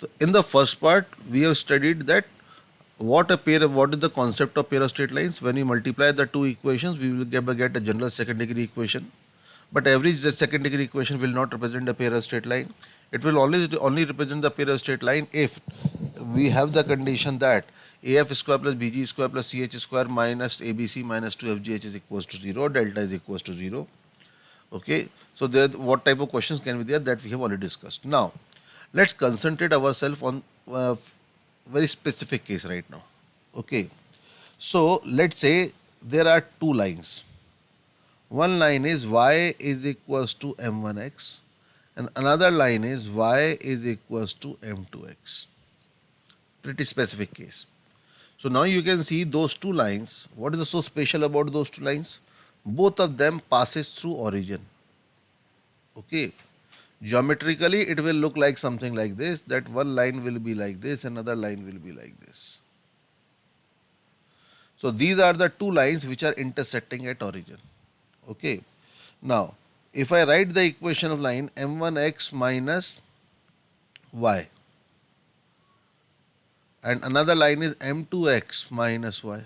So in the first part, we have studied that what is the concept of pair of straight lines. When we multiply the two equations, we will get a general second degree equation. But every second degree equation will not represent a pair of straight line. It will only represent the pair of straight line if we have the condition that af square plus bg square plus ch square minus abc minus 2fgh is equals to 0, delta is equals to 0. Okay, so there, what type of questions can be there, that we have already discussed. Now let's concentrate ourselves on very specific case right now. Okay, so let's say there are two lines. One line is y is equals to m1x and another line is y is equals to m2x. Pretty specific case. So now you can see those two lines. What is so special about those two lines? Both of them passes through origin. Okay. Geometrically, it will look like something like this, that one line will be like this, another line will be like this. So these are the two lines which are intersecting at origin. Okay. Now, if I write the equation of line m1x minus y and another line is m2x minus y.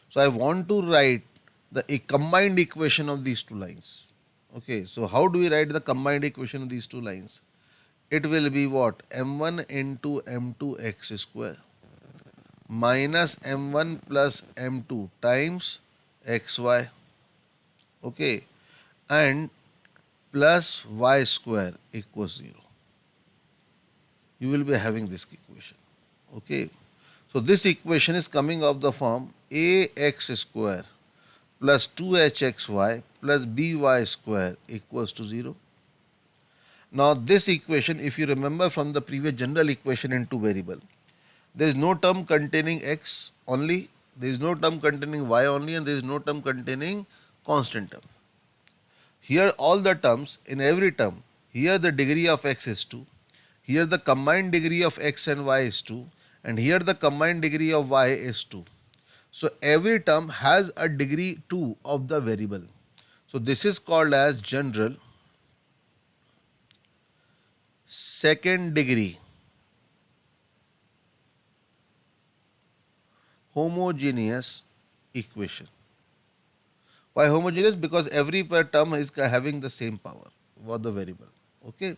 So I want to write the combined equation of these two lines. Okay, so how do we write the combined equation of these two lines? It will be what? m1 into m2x square minus m1 plus m2 times xy. Okay, and plus y square equals 0. You will be having this equation. Okay, so this equation is coming of the form ax square plus 2hxy plus by square equals to 0. Now this equation, if you remember from the previous general equation in two variable, there is no term containing x only, there is no term containing y only, and there is no term containing constant term. Here all the terms, in every term, here the degree of x is 2, here the combined degree of x and y is 2, and here the combined degree of y is 2. So every term has a degree 2 of the variable. So this is called as general second degree homogeneous equation. Why homogeneous? Because every term is having the same power for the variable. Okay.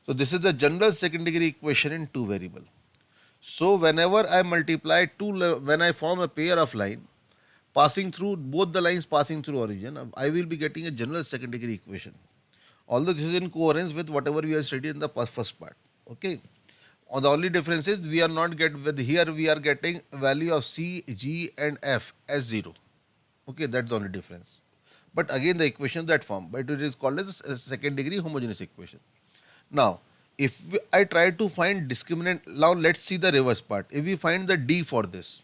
So this is the general second degree equation in two variable. So whenever I multiply when I form a pair of line passing through, both the lines passing through origin, I will be getting a general second degree equation. Although this is in coherence with whatever we have studied in the first part. Okay. The only difference is we are not here we are getting value of C, G and F as 0. Okay, that's the only difference. But again the equation that form, but it is called as a second degree homogeneous equation. Now, if I try to find discriminant, now let's see the reverse part. If we find the D for this,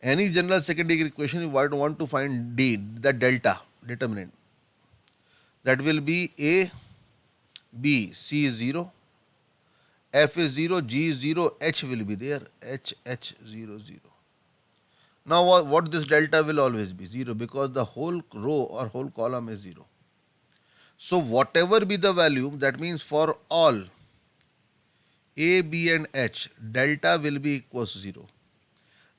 any general second degree equation, you want to find D, the delta determinant. That will be A, B, C is 0, F is 0, G is 0, H will be there, H, 0, 0. Now what this delta will always be? 0, because the whole row or whole column is 0. So whatever be the value, that means for all A, B and H, delta will be equals to 0.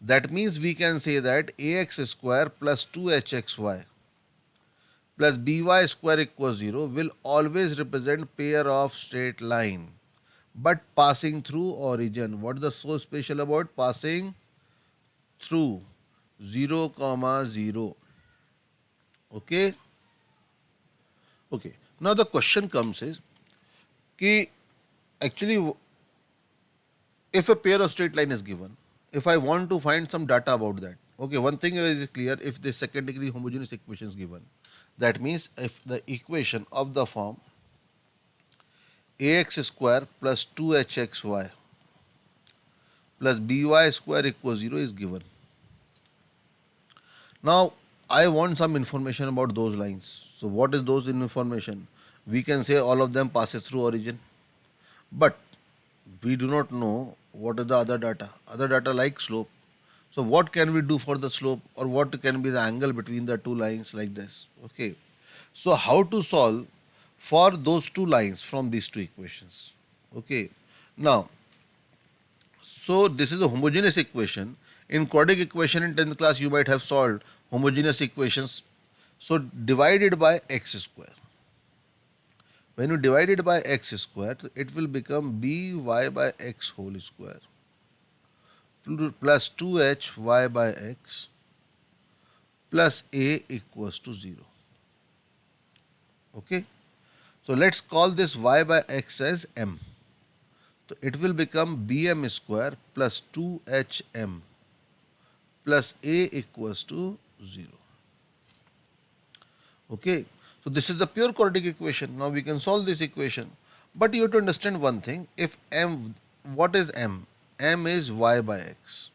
That means we can say that ax square plus 2hxy plus by square equals 0 will always represent pair of straight line, but passing through origin. What is the so special about passing through 0, 0? Okay. Okay. Now the question comes is, actually, if a pair of straight line is given, if I want to find some data about that, okay, one thing is clear, if the second degree homogeneous equation is given, that means if the equation of the form ax square plus 2hxy plus by square equals 0 is given. Now I want some information about those lines. So what is those information? We can say all of them passes through origin, but we do not know what is the other data. Other data like slope. So what can we do for the slope, or what can be the angle between the two lines like this? Okay. So how to solve for those two lines from these two equations? Okay. Now, so this is a homogeneous equation. In quadratic equation in 10th class you might have solved homogeneous equations. So divide it by x square. When you divide it by x square, it will become by by x whole square plus 2hy by x plus a equals to 0. Okay. So let's call this y by x as m. So it will become bm square plus 2hm plus a equals to 0. Okay. So this is the pure quadratic equation. Now we can solve this equation. But you have to understand one thing. If m, what is m? M is y by x.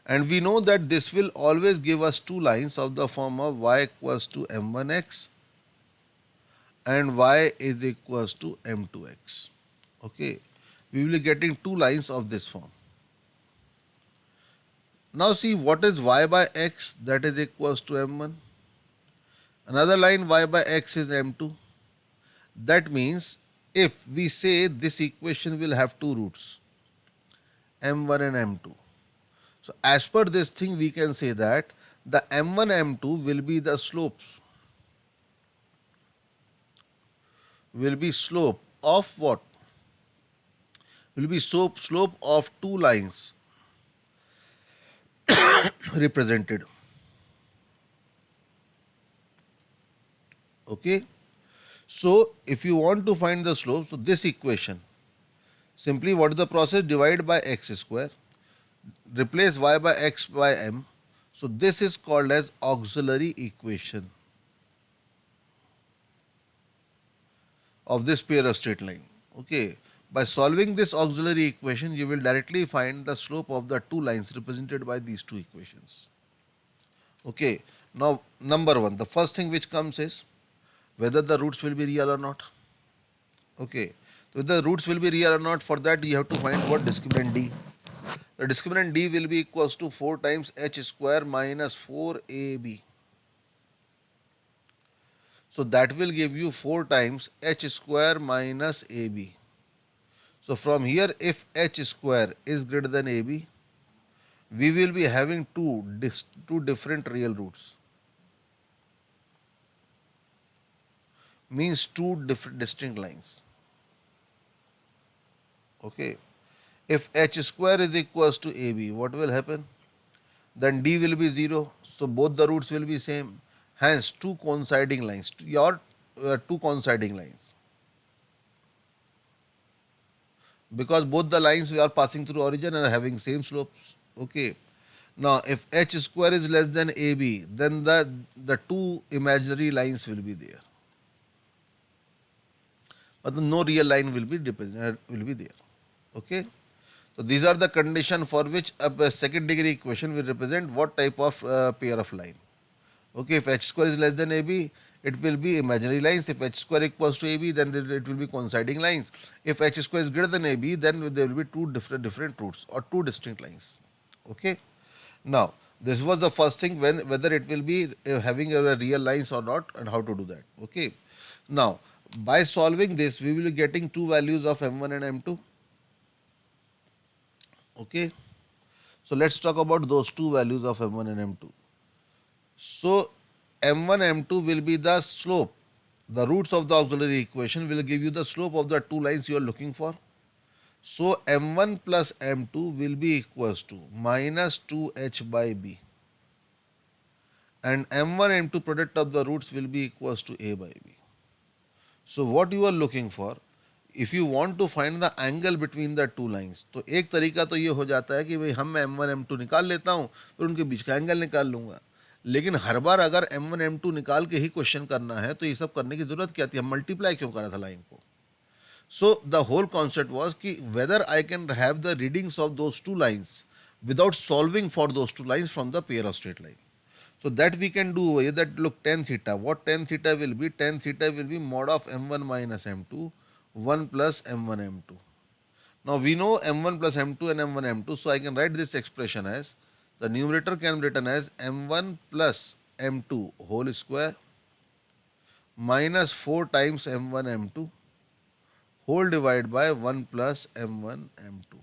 And we know that this will always give us two lines of the form of y equals to m1x and y is equals to m2x. Okay. We will be getting two lines of this form. Now see what is y by x, that is equals to m1. Another line y by x is m2. That means if we say this equation will have two roots, m1 and m2. So as per this thing we can say that the m1 m2 will be the slopes, will be slope of what? Will be slope of two lines represented. Okay. So if you want to find the slope, so this equation, simply what is the process? Divide by x square, replace y by x by m. So this is called as auxiliary equation of this pair of straight line. Okay. By solving this auxiliary equation, you will directly find the slope of the two lines represented by these two equations. Okay. Now, number one, the first thing which comes is whether the roots will be real or not. Okay. So whether the roots will be real or not, for that you have to find what? Discriminant d. The discriminant d will be equals to 4 times h square minus 4ab. So that will give you 4 times h square minus ab. So from here, if h square is greater than ab, we will be having two different real roots. Means two different distinct lines. Okay. If h square is equals to ab, what will happen? Then d will be 0. So both the roots will be same. Hence two coinciding lines. Two coinciding lines. Because both the lines we are passing through origin and are having same slopes. Okay. Now if h square is less than ab, then the two imaginary lines will be there. But no real line will be there. Okay. So these are the conditions for which a second degree equation will represent what type of pair of line. Okay, if h square is less than ab, it will be imaginary lines. If h square equals to ab, then it will be coinciding lines. If h square is greater than ab, then there will be two different roots or two distinct lines. Okay. Now this was the first thing, whether it will be having a real lines or not, and how to do that. Okay. Now by solving this, we will be getting two values of m1 and m2. Okay. So let's talk about those two values of m1 and m2. So m1 m2 will be the slope. The roots of the auxiliary equation will give you the slope of the two lines you are looking for. So m1 plus m2 will be equals to minus 2h by b. And m1 m2 product of the roots will be equals to a by b. So what you are looking for, if you want to find the angle between the two lines, तो एक तरीका तो ये हो जाता है कि भाई हम m1 m2 निकाल लेता हूँ, फिर उनके बीच का एंगल निकाल लूँगा. लेकिन हर बार अगर m1 m2 निकाल के ही क्वेश्चन करना है तो ये सब करने की जरूरत क्या थी? हम मल्टीप्लाई क्यों करा था लाइन को? So the whole concept was कि whether I can have the readings of those two lines without solving for those two lines from the pair of straight line. So that we can do over here, that look, tan theta. What tan theta will be? Tan theta will be mod of m1 minus m2, 1 plus m1 m2. Now we know m1 plus m2 and m1 m2, so I can write this expression as, the numerator can be written as m1 plus m2 whole square minus 4 times m1 m2 whole divided by 1 plus m1 m2.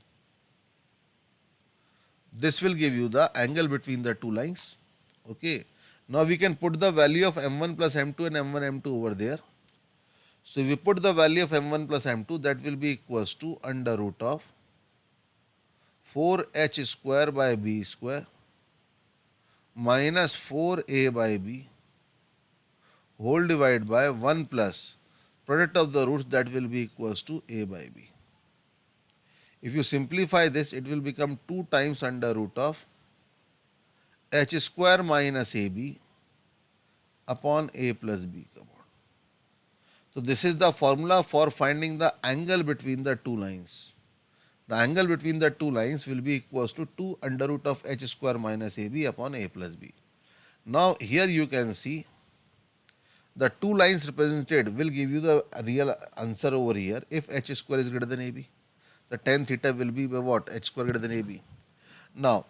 This will give you the angle between the two lines. Okay. Now we can put the value of m1 plus m2 and m1 m2 over there. So if we put the value of m1 plus m2, that will be equals to under root of 4h square by b square minus 4a by b whole divided by 1 plus product of the roots, that will be equals to a by b. If you simplify this, it will become 2 times under root of h square minus ab upon a plus b. So this is the formula for finding the angle between the two lines. The angle between the two lines will be equals to 2 under root of h square minus ab upon a plus b. Now here you can see the two lines represented will give you the real answer over here if h square is greater than ab. The tan theta will be by what? H square greater than ab. Now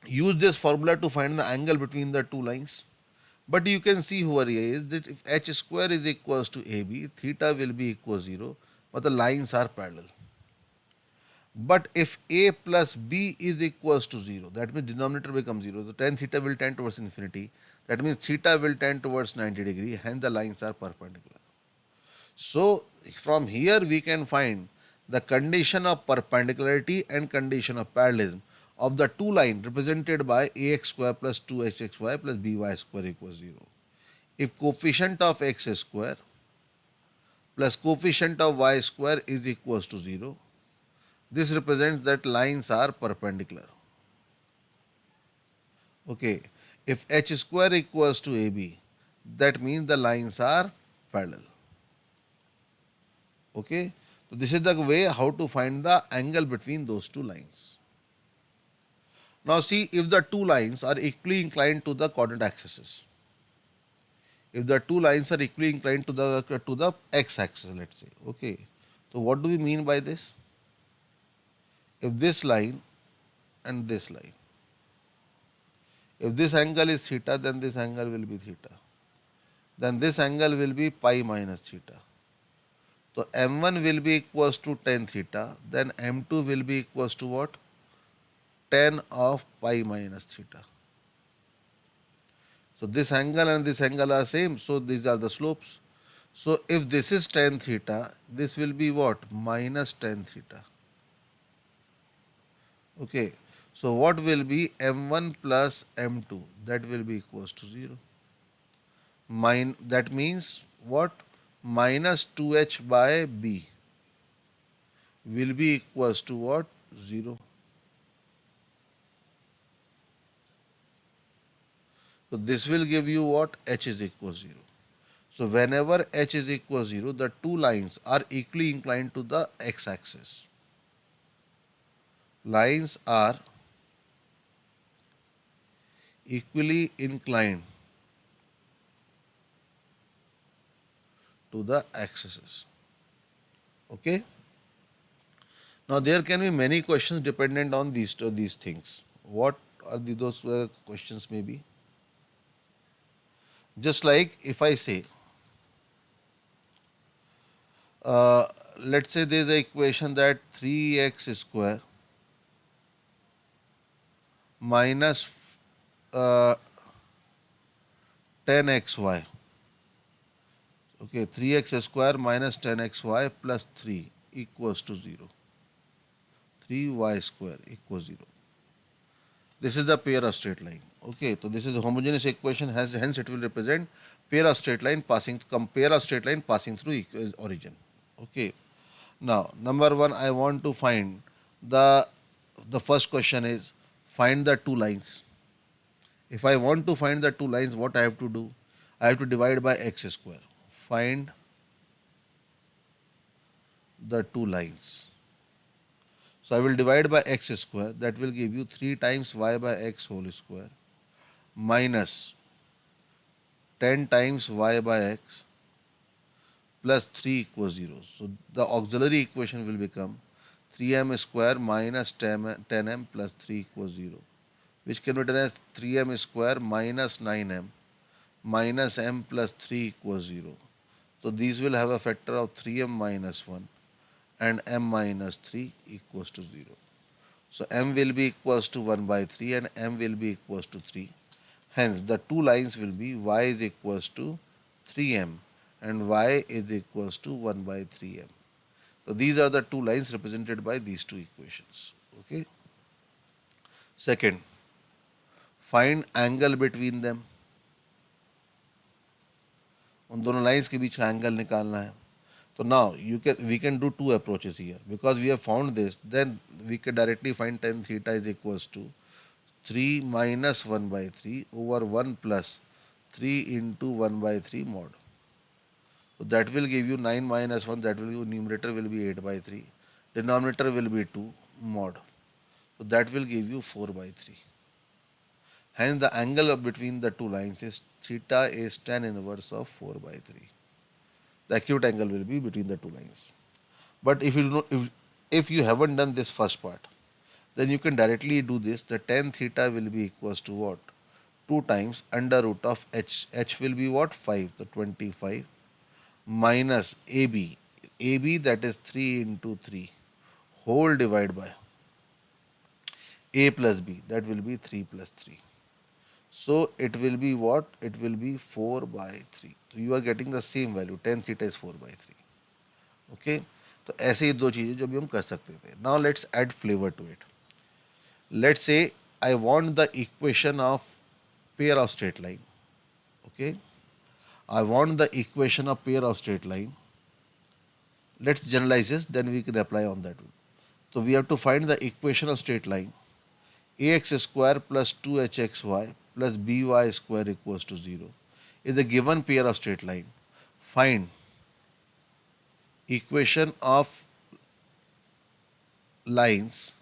use this formula to find the angle between the two lines. But you can see over here is that if h square is equals to ab, theta will be equal to 0, but the lines are parallel. But if a plus b is equals to 0, that means denominator becomes 0. The tan theta will tend towards infinity. That means theta will tend towards 90 degree, hence the lines are perpendicular. So from here we can find the condition of perpendicularity and condition of parallelism of the two lines represented by ax square plus 2hxy plus by square equals 0. If coefficient of x square plus coefficient of y square is equals to 0, this represents that lines are perpendicular. Okay, if h square equals to ab, that means the lines are parallel. Okay, so this is the way how to find the angle between those two lines. Now see if the two lines are equally inclined to the coordinate axes. If the two lines are equally inclined to the x-axis, let's say. Okay, so what do we mean by this? If this line and this line, if this angle is theta, then this angle will be theta. Then this angle will be pi minus theta. So m1 will be equals to tan theta, then m2 will be equals to what? Tan of pi minus theta. So this angle and this angle are same, so these are the slopes. So if this is tan theta, this will be what? Minus tan theta. Okay, so what will be m1 plus m2? That will be equals to 0. That means what? Minus 2h by b will be equals to what? 0. So this will give you what? H is equal to 0. So whenever h is equal to 0, the two lines are equally inclined to the x-axis. Lines are equally inclined to the axes. Okay. Now there can be many questions dependent on these things. What are those questions may be? Just like if I say, let's say there is an equation that 3x square minus 10xy. Okay, 3x square minus 10xy plus 3 equals to 0. 3y square equals 0. This is the pair of straight line. Okay, so this is a homogeneous equation, hence it will represent pair of straight line passing through origin. Okay. Now, number one, I want to find the first question is find the two lines. If I want to find the two lines, what I have to do? I have to divide by x square. Find the two lines. So I will divide by x square. That will give you 3 times y by x whole square minus 10 times y by x plus 3 equals 0. So the auxiliary equation will become 3m square minus 10m plus 3 equals 0, which can be written as 3m square minus 9m minus m plus 3 equals 0. So these will have a factor of 3m minus 1 and m minus 3 equals to 0. So m will be equals to 1 by 3 and m will be equals to 3. Hence the two lines will be y is equals to 3m and y is equals to 1 by 3m. So these are the two lines represented by these two equations. Okay. Second, find angle between them. उन दोनों lines के बीच का angle निकालना है. So now we can do two approaches here. Because we have found this, then we can directly find tan theta is equals to 3 minus 1 by 3 over 1 plus 3 into 1 by 3 mod. So that will give you 9 minus 1, that will give you numerator will be 8 by 3, denominator will be 2 mod. So that will give you 4 by 3. Hence the angle between the two lines is theta is tan inverse of 4 by 3. The acute angle will be between the two lines. But if you know, if you haven't done this first part, then you can directly do this. The tan theta will be equals to what? 2 times under root of h. H will be what? 5. So 25 minus AB. AB that is 3 into 3 whole divided by A plus B. That will be 3 plus 3. So it will be what? It will be 4 by 3. So you are getting the same value. Tan theta is 4 by 3. Okay. तो ऐसे ही दो चीज़ें जो भी हम कर सकते थे. Now let's add flavor to it. Let's say I want the equation of pair of straight line. Okay. I want the equation of pair of straight line. Let's generalize this, then we can apply on that one. So we have to find the equation of straight line. Ax square plus 2hxy plus by square equals to 0 is a given pair of straight line. Find equation of lines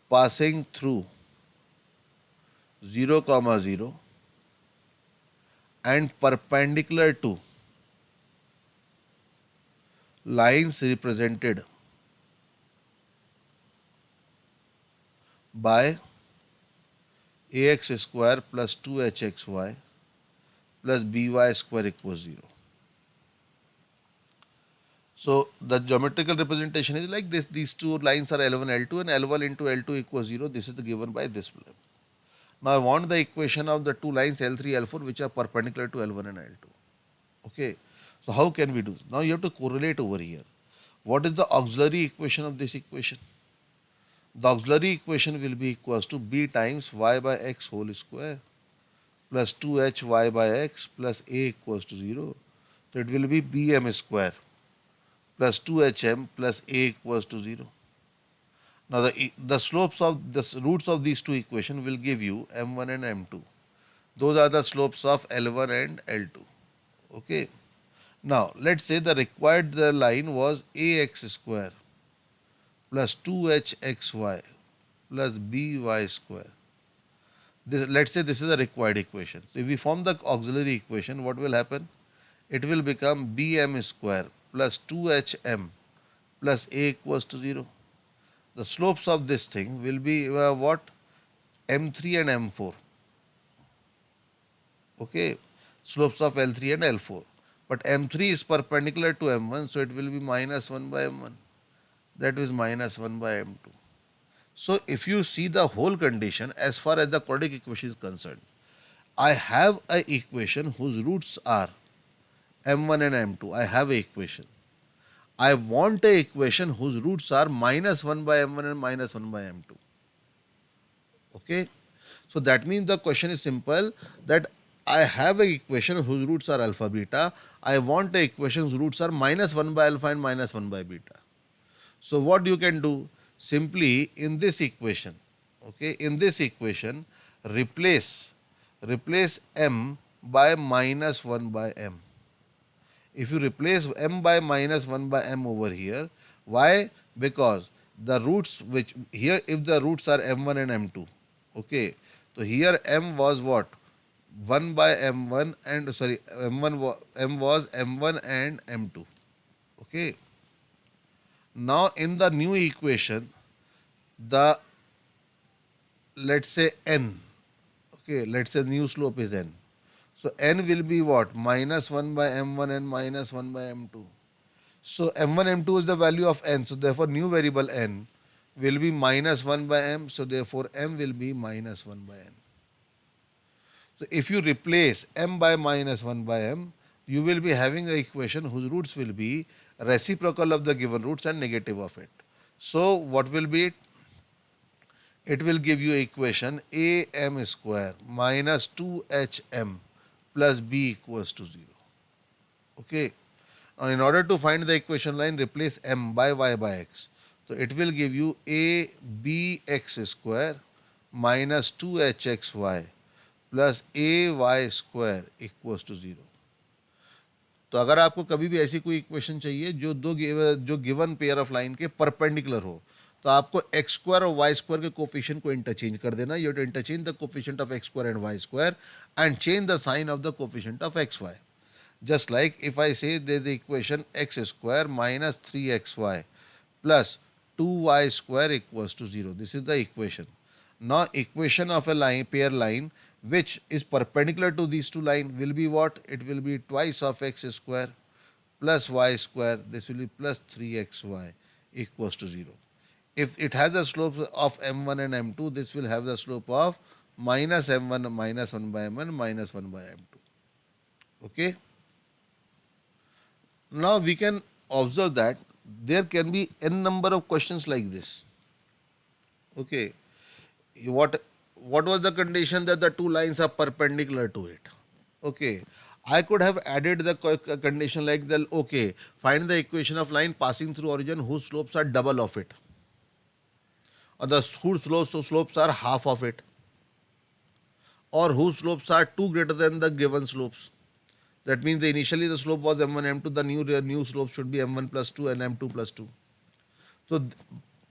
passing through 0, 0 and perpendicular to lines represented by ax square plus 2hxy plus by square equals 0. So the geometrical representation is like this. These two lines are L1, L2 and L1 into L2 equals 0. This is given by this problem. Now I want the equation of the two lines L3, L4 which are perpendicular to L1 and L2. Okay. So how can we do? Now you have to correlate over here. What is the auxiliary equation of this equation? The auxiliary equation will be equals to b times y by x whole square plus 2hy by x plus a equals to 0. So it will be bm square plus 2hm plus a equals to 0. Now the slopes of the roots of these two equations will give you m1 and m2. Those are the slopes of L1 and L2. Okay. Now let's say the required line was ax square plus 2hxy plus by square. Let's say this is a required equation. So if we form the auxiliary equation, what will happen? It will become bm square plus 2hm plus a equals to 0. The slopes of this thing will be what? M3 and M4. Okay. Slopes of L3 and L4. But M3 is perpendicular to M1, so it will be minus 1 by M1. That is minus 1 by M2. So if you see the whole condition as far as the quadratic equation is concerned, I have a equation whose roots are M1 and M2. I have a equation. I want a equation whose roots are minus 1 by M1 and minus 1 by M2. Okay. So that means the question is simple, that I have a equation whose roots are alpha beta. I want a equation whose roots are minus 1 by alpha and minus 1 by beta. So what you can do? Simply in this equation, okay, in this equation, replace m by minus 1 by m. If you replace m by minus 1 by m over here, why? Because the roots which here, if the roots are m1 and m2, okay, so here m was what? 1 by m1 and sorry, m was m1 and m2, okay. Now in the new equation, the let's say n, okay, let's say new slope is n. So n will be what? Minus 1 by m1 and minus 1 by m2. So m1 m2 is the value of n, so therefore new variable n will be minus 1 by m, so therefore m will be minus 1 by n. So if you replace m by minus 1 by m, you will be having an equation whose roots will be reciprocal of the given roots and negative of it. So what will be it? It will give you equation am square minus 2hm plus b equals to 0. Okay. Now in order to find the equation line, replace m by y by x. So it will give you a bx square minus 2hxy plus A Y square equals to 0. तो अगर आपको कभी भी ऐसी कोई equation चाहिए जो given pair of line के परपेंडिकुलर हो, तो आपको एक्स स्क्वायर और वाई स्क्वायर के कोफिशिएंट को इंटरचेंज कर देना. You have to interchange the coefficient of X square and Y square and change the sign of the coefficient of X Y. Just like if I say there's the equation x square minus 3xy plus 2y square equals to 0. This is the equation. Now equation of a line, pair line which is perpendicular to these two lines will be what? It will be twice of x square plus y square. This will be plus 3xy equals to 0. If it has the slope of m1 and m2, this will have the slope of minus m1 minus 1 by m1 minus 1 by m2. Okay. Now we can observe that there can be n number of questions like this. Okay, what was the condition that the two lines are perpendicular to it? Okay, I could have added the condition like that. Okay, find the equation of line passing through origin whose slopes are double of it, or the whose slopes are half of it, or whose slopes are 2 greater than the given slopes. That means initially the slope was m1 m2, the new slope should be m1 plus 2 and m2 plus 2. So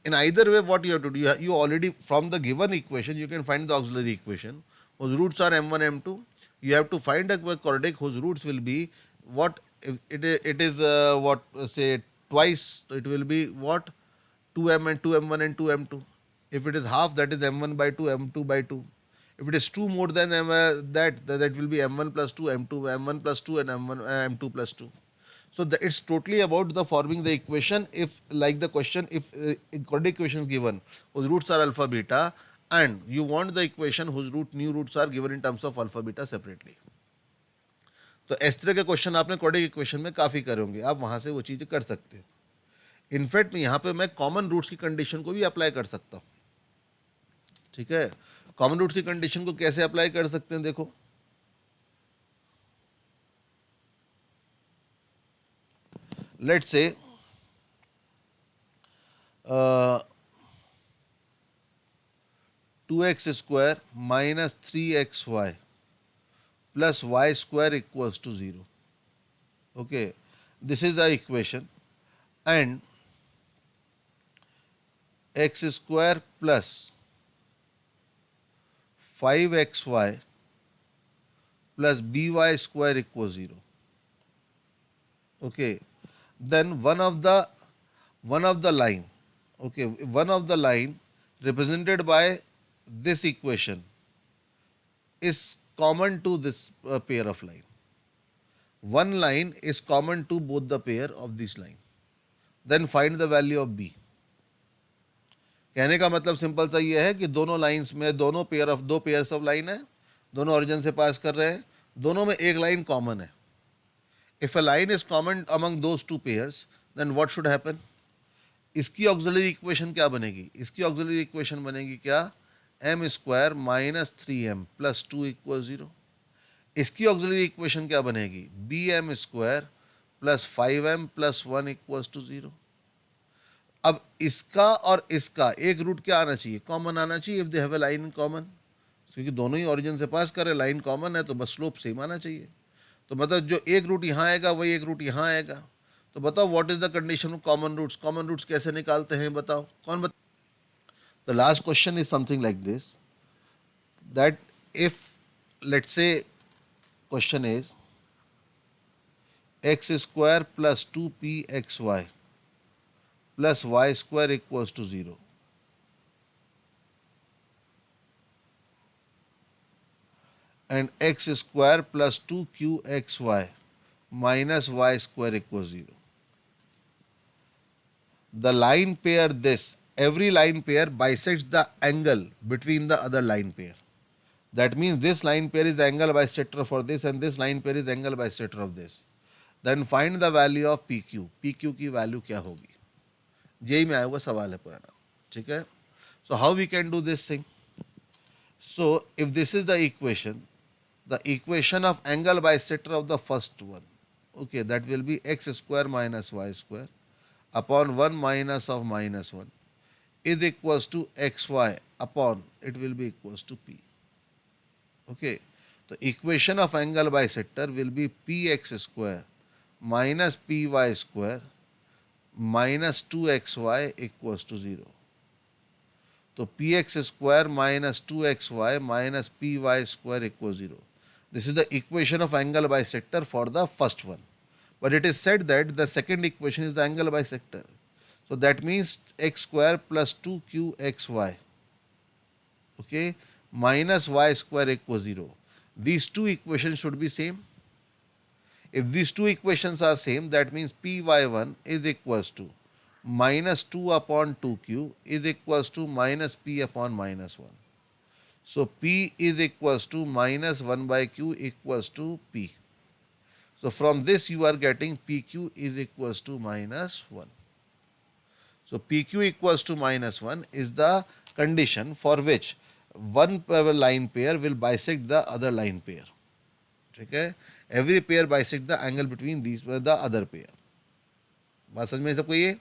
in either way, what you have to do, you already from the given equation you can find the auxiliary equation whose roots are m1 m2. You have to find a quadratic whose roots will be what, if it is what, say twice, so it will be what, 2m and 2m1 and 2m2. If it is half, that is m1 by 2 m2 by 2. If it is 2 more than that will be m1 plus 2, m1 plus 2 and m2 plus 2. So it's totally about the forming the equation. If like the question, if quadratic equation is given whose roots are alpha beta and you want the equation whose new roots are given in terms of alpha beta separately. तो इस तरह के question आपने quadratic equation में काफ़ी करे होंगे, आप वहाँ से वो चीज़ें कर सकते हो. इनफैक्ट यहाँ पे मैं कॉमन रूट्स की कंडीशन को भी अप्लाई कर सकता हूँ. ठीक है, कॉमन रूट्स की कंडीशन को कैसे अप्लाई कर सकते हैं, देखो. Let's say 2x square minus 3xy plus y square equals to 0. Okay, this is the equation, and x square plus 5xy plus by square equals 0. Okay, then one of the line, okay, one of the line represented by this equation is common to this pair of line. One line is common to both the pair of this line. Then find the value of b. कहने का मतलब simple सा ये है कि दोनों lines में दो पेयर्स ऑफ लाइन है, दोनों ओरिजिन से पास कर रहे हैं, दोनों में एक लाइन कॉमन है. If a line is common among those two pairs, then what should happen? इसकी ऑक्सिलरी इक्वेशन क्या बनेगी? इसकी ऑक्सिलरी इक्वेशन बनेगी क्या? m square minus 3m plus 2 equal 0. इसकी ऑक्सिलरी इक्वेशन क्या बनेगी? bm square plus 5m plus 1 equals to 0. अब इसका और इसका एक रूट क्या आना चाहिए? कॉमन आना चाहिए. If they have a line in common, क्योंकि दोनों ही ओरिजिन से पास कर रहे, लाइन कॉमन है, तो बस स्लोप सेम आना चाहिए. तो मतलब जो एक रूट यहाँ आएगा वही एक रूट यहाँ आएगा. तो बताओ what is the condition of common roots? Common roots कैसे निकालते हैं बताओ, कौन बता? The last question is something like this, that if let's say question is X square plus 2pxy plus y square equals to 0. And x square plus 2qxy minus y square equals 0. the line pair this, every line pair bisects the angle between the other line pair. That means this line pair is angle bisector for this and this line pair is angle bisector of this. Then find the value of PQ. PQ की value क्या होगी? JEE में आया हुआ सवाल है पुराना, ठीक है? So how we can do this thing? So if this is the equation of angle bisector of the first one, okay, that will be x square minus y square upon 1 minus of minus 1 is equals to xy upon, it will be equals to p. Okay, the equation of angle bisector will be px square minus py square minus 2xy equals to 0. So px square minus 2xy minus py square equals 0. This is the equation of angle bisector for the first one. But it is said that the second equation is the angle bisector. So that means x square plus 2qxy, okay, minus y square equals 0. These two equations should be same. If these two equations are same, that means py1 is equals to minus 2 upon 2q is equals to minus p upon minus 1. So p is equals to minus 1 by q equals to p. So from this you are getting pq is equals to minus 1. So pq equals to minus 1 is the condition for which one line pair will bisect the other line pair. Okay? Every pair bisect the angle between these the other pair. बात समझ में सबको ये?